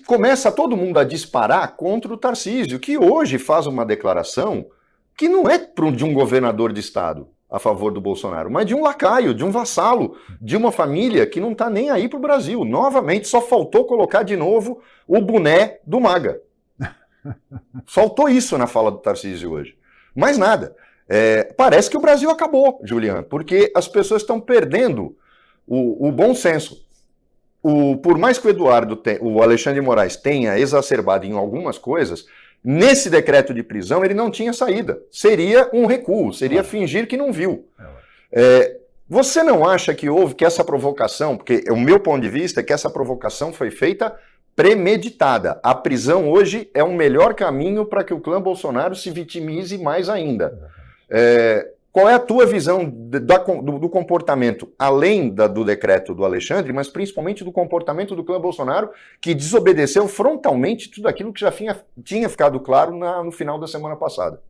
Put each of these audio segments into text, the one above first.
começa todo mundo a disparar contra o Tarcísio, que hoje faz uma declaração que não é de um governador de estado a favor do Bolsonaro, mas de um lacaio, de um vassalo, de uma família que não está nem aí para o Brasil. Novamente, só faltou colocar de novo o boné do MAGA. Faltou isso na fala do Tarcísio hoje. Mais nada. Parece que o Brasil acabou, Julian, porque as pessoas estão perdendo o bom senso. Por mais que o Alexandre de Moraes tenha exacerbado em algumas coisas, nesse decreto de prisão ele não tinha saída. Seria um recuo, seria fingir que não viu. Você não acha que houve que essa provocação, porque o meu ponto de vista é que essa provocação foi feita premeditada. A prisão hoje é um melhor caminho para que o clã Bolsonaro se vitimize mais ainda. Qual é a tua visão do comportamento, além do decreto do Alexandre, mas principalmente do comportamento do clã Bolsonaro, que desobedeceu frontalmente tudo aquilo que já tinha ficado claro no final da semana passada?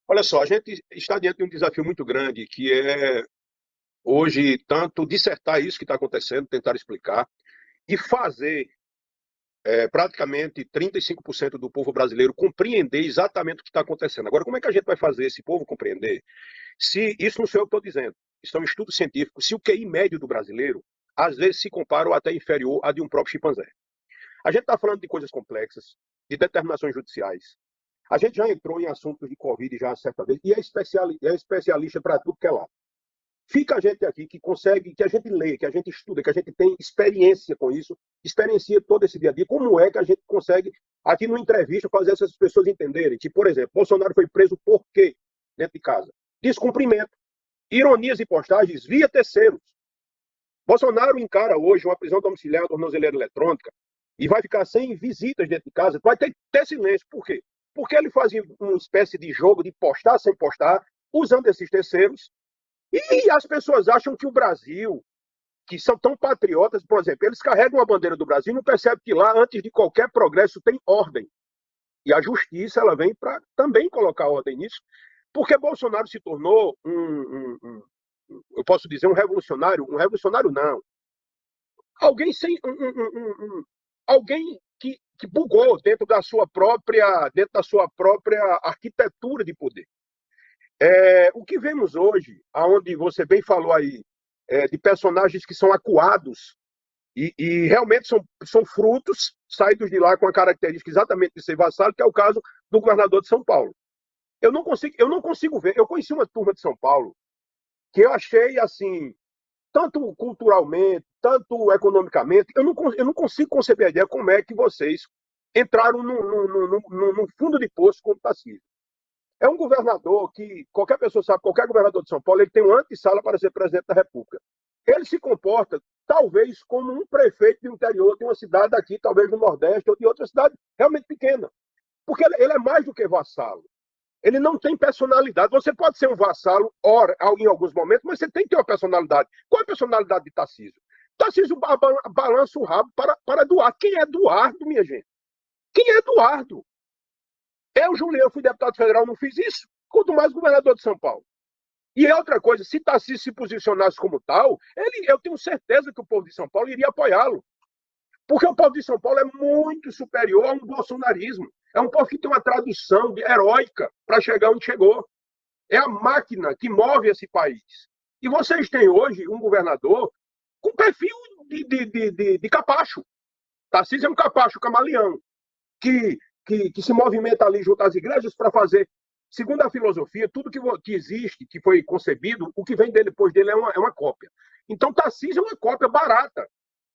Olha só, a gente está diante de um desafio muito grande, que é, hoje, tanto dissertar isso que está acontecendo, tentar explicar, e fazer praticamente 35% do povo brasileiro compreender exatamente o que está acontecendo. Agora, como é que a gente vai fazer esse povo compreender? Se isso não sou eu que estou dizendo, isso é um estudo científico, se o QI médio do brasileiro, às vezes se compara ou até inferior a de um próprio chimpanzé. A gente está falando de coisas complexas, de determinações judiciais. A gente já entrou em assuntos de Covid já certa vez, e é especialista para tudo que é lá. Fica a gente aqui que consegue, que a gente lê, que a gente estuda, que a gente tem experiência com isso, experiencia todo esse dia a dia. Como é que a gente consegue, aqui numa entrevista, fazer essas pessoas entenderem que, por exemplo, Bolsonaro foi preso por quê dentro de casa? Descumprimento, ironias e postagens via terceiros. Bolsonaro encara hoje uma prisão domiciliar, tornozeleira eletrônica, e vai ficar sem visitas dentro de casa, vai ter que ter silêncio. Por quê? Porque ele fazia uma espécie de jogo de postar sem postar, usando esses terceiros. E as pessoas acham que o Brasil, que são tão patriotas, por exemplo, eles carregam a bandeira do Brasil e não percebem que lá, antes de qualquer progresso, tem ordem. E a justiça ela vem para também colocar ordem nisso, porque Bolsonaro se tornou eu posso dizer, um revolucionário não. Alguém sem alguém que bugou dentro da sua própria arquitetura de poder. O que vemos hoje, aonde você bem falou aí, de personagens que são acuados e realmente são frutos saídos de lá com a característica exatamente de ser vassalo, que é o caso do governador de São Paulo. Eu não consigo ver. Eu conheci uma turma de São Paulo que eu achei assim, tanto culturalmente, tanto economicamente, eu não consigo conceber a ideia como é que vocês entraram num fundo de poço como Tarcísio. É um governador que, qualquer pessoa sabe, qualquer governador de São Paulo, ele tem uma antessala para ser presidente da República. Ele se comporta, talvez, como um prefeito do interior de uma cidade daqui, talvez do Nordeste, ou de outra cidade realmente pequena. Porque ele é mais do que vassalo. Ele não tem personalidade. Você pode ser um vassalo, em alguns momentos, mas você tem que ter uma personalidade. Qual é a personalidade de Tarcísio? Tarcísio balança o rabo para Eduardo. Quem é Eduardo, minha gente? Quem é Eduardo? Eu, Julião, fui deputado federal, não fiz isso, quanto mais governador de São Paulo. E outra coisa, se Tarcísio se posicionasse como tal, eu tenho certeza que o povo de São Paulo iria apoiá-lo. Porque o povo de São Paulo é muito superior a um bolsonarismo. É um povo que tem uma tradução heróica para chegar onde chegou. É a máquina que move esse país. E vocês têm hoje um governador com perfil de capacho. Tarcísio é um capacho camaleão, que se movimenta ali junto às igrejas para fazer, segundo a filosofia, tudo que existe, que foi concebido, o que vem depois dele é uma cópia. Então, Tarcísio é uma cópia barata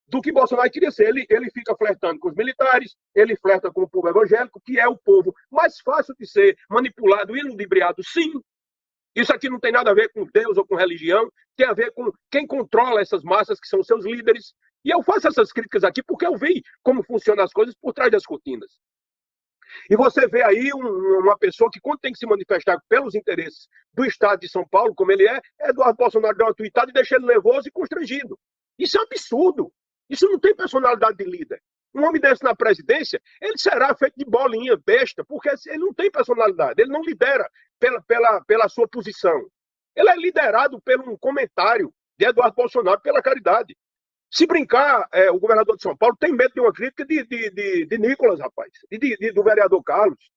do que Bolsonaro queria ser. Ele fica flertando com os militares, ele flerta com o povo evangélico, que é o povo mais fácil de ser manipulado e ludibriado, sim. Isso aqui não tem nada a ver com Deus ou com religião, tem a ver com quem controla essas massas, que são seus líderes. E eu faço essas críticas aqui porque eu vi como funcionam as coisas por trás das cortinas. E você vê aí uma pessoa que, quando tem que se manifestar pelos interesses do Estado de São Paulo, como ele é, Eduardo Bolsonaro dá uma tuitada e deixa ele nervoso e constrangido. Isso é um absurdo. Isso não tem personalidade de líder. Um homem desse na presidência, ele será feito de bolinha, besta, porque ele não tem personalidade, ele não lidera pela sua posição. Ele é liderado por um comentário de Eduardo Bolsonaro, pela caridade. Se brincar, o governador de São Paulo tem medo de uma crítica de Nicolas, rapaz, do vereador Carlos.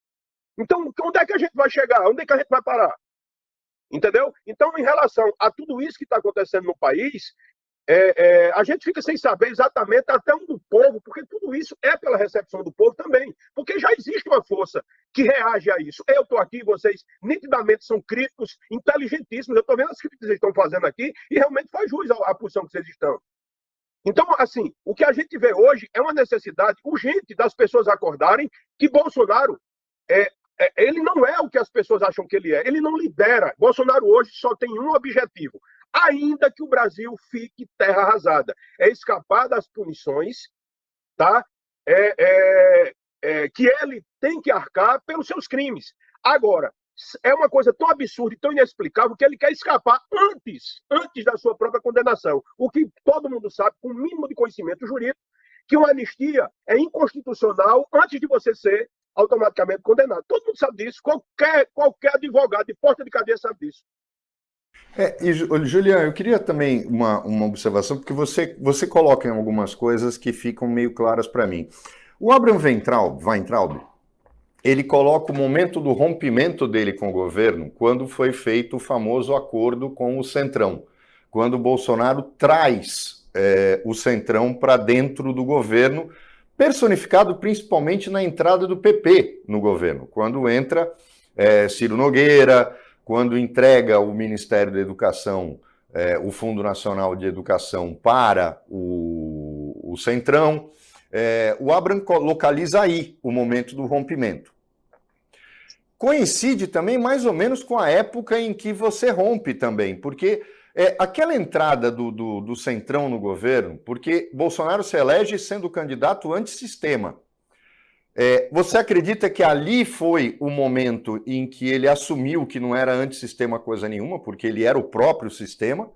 Então, onde é que a gente vai chegar? Onde é que a gente vai parar? Entendeu? Então, em relação a tudo isso que está acontecendo no país, a gente fica sem saber exatamente até onde o povo, porque tudo isso é pela recepção do povo também, porque já existe uma força que reage a isso. Eu estou aqui, vocês nitidamente são críticos, inteligentíssimos, eu estou vendo as críticas que vocês estão fazendo aqui e realmente faz jus à posição que vocês estão. Então, assim, o que a gente vê hoje é uma necessidade urgente das pessoas acordarem que Bolsonaro ele não é o que as pessoas acham que ele é. Ele não lidera. Bolsonaro hoje só tem um objetivo, ainda que o Brasil fique terra arrasada. É escapar das punições, tá? Que ele tem que arcar pelos seus crimes. Agora, é uma coisa tão absurda e tão inexplicável que ele quer escapar antes da sua própria condenação. O que todo mundo sabe, com o mínimo de conhecimento jurídico, que uma anistia é inconstitucional antes de você ser automaticamente condenado. Todo mundo sabe disso. Qualquer advogado de porta de cadeia sabe disso. E, Julian, eu queria também uma observação, porque você coloca em algumas coisas que ficam meio claras para mim. O Abraham Weintraub, ele coloca o momento do rompimento dele com o governo quando foi feito o famoso acordo com o Centrão, quando o Bolsonaro traz o Centrão para dentro do governo, personificado principalmente na entrada do PP no governo, quando entra Ciro Nogueira, quando entrega o Ministério da Educação, o Fundo Nacional de Educação para o Centrão. O Abraham localiza aí o momento do rompimento. Coincide também mais ou menos com a época em que você rompe também, porque aquela entrada do Centrão no governo, porque Bolsonaro se elege sendo candidato antissistema. Você acredita que ali foi o momento em que ele assumiu que não era antissistema coisa nenhuma, porque ele era o próprio sistema?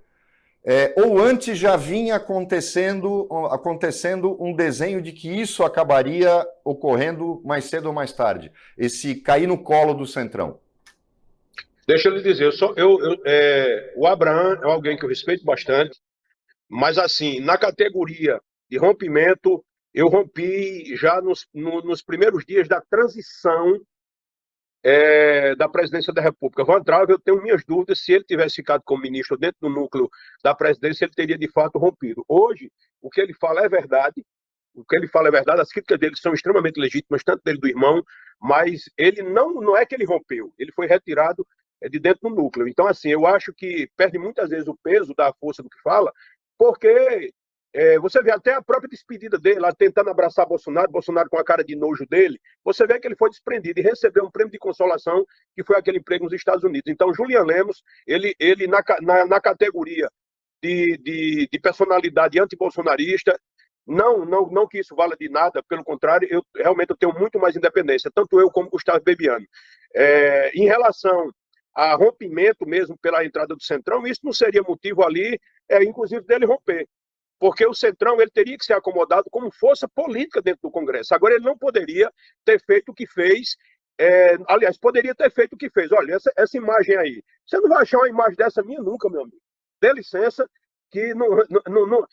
Ou antes já vinha acontecendo um desenho de que isso acabaria ocorrendo mais cedo ou mais tarde? Esse cair no colo do Centrão? Deixa eu lhe dizer, o Abraham é alguém que eu respeito bastante, mas assim, na categoria de rompimento, eu rompi já nos primeiros dias da transição da presidência da República. Weintraub, eu tenho minhas dúvidas se ele tivesse ficado como ministro dentro do núcleo da presidência, ele teria de fato rompido. Hoje, o que ele fala é verdade, as críticas dele são extremamente legítimas, tanto dele do irmão, mas ele não é que ele rompeu, ele foi retirado de dentro do núcleo. Então, assim, eu acho que perde muitas vezes o peso da força do que fala, porque você vê até a própria despedida dele, lá tentando abraçar Bolsonaro com a cara de nojo dele, você vê que ele foi desprendido e recebeu um prêmio de consolação, que foi aquele emprego nos Estados Unidos. Então, Julian Lemos, ele na categoria de personalidade antibolsonarista, não que isso valha de nada, pelo contrário, eu realmente tenho muito mais independência, tanto eu como Gustavo Bebiano. Em relação a rompimento mesmo pela entrada do Centrão, isso não seria motivo ali, inclusive, dele romper. Porque o Centrão ele teria que ser acomodado como força política dentro do Congresso. Agora, ele não poderia ter feito o que fez, aliás, poderia ter feito o que fez. Olha, essa imagem aí, você não vai achar uma imagem dessa minha nunca, meu amigo. Dê licença, que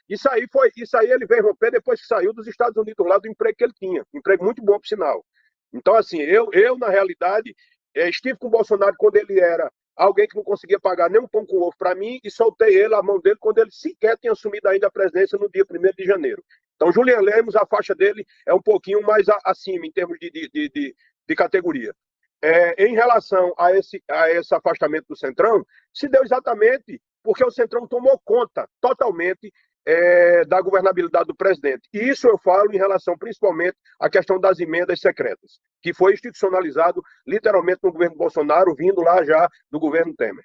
isso aí ele veio romper depois que saiu dos Estados Unidos, lá do emprego que ele tinha. Emprego muito bom, por sinal. Então, assim, eu na realidade, estive com o Bolsonaro quando ele era alguém que não conseguia pagar nem um pão com ovo para mim e soltei ele, a mão dele, quando ele sequer tinha assumido ainda a presidência no dia 1º de janeiro. Então, Julian Lemos, a faixa dele é um pouquinho mais acima em termos de categoria. Em relação a esse afastamento do Centrão, se deu exatamente porque o Centrão tomou conta totalmente da governabilidade do presidente. E isso eu falo em relação principalmente à questão das emendas secretas, que foi institucionalizado literalmente no governo Bolsonaro, vindo lá já do governo Temer.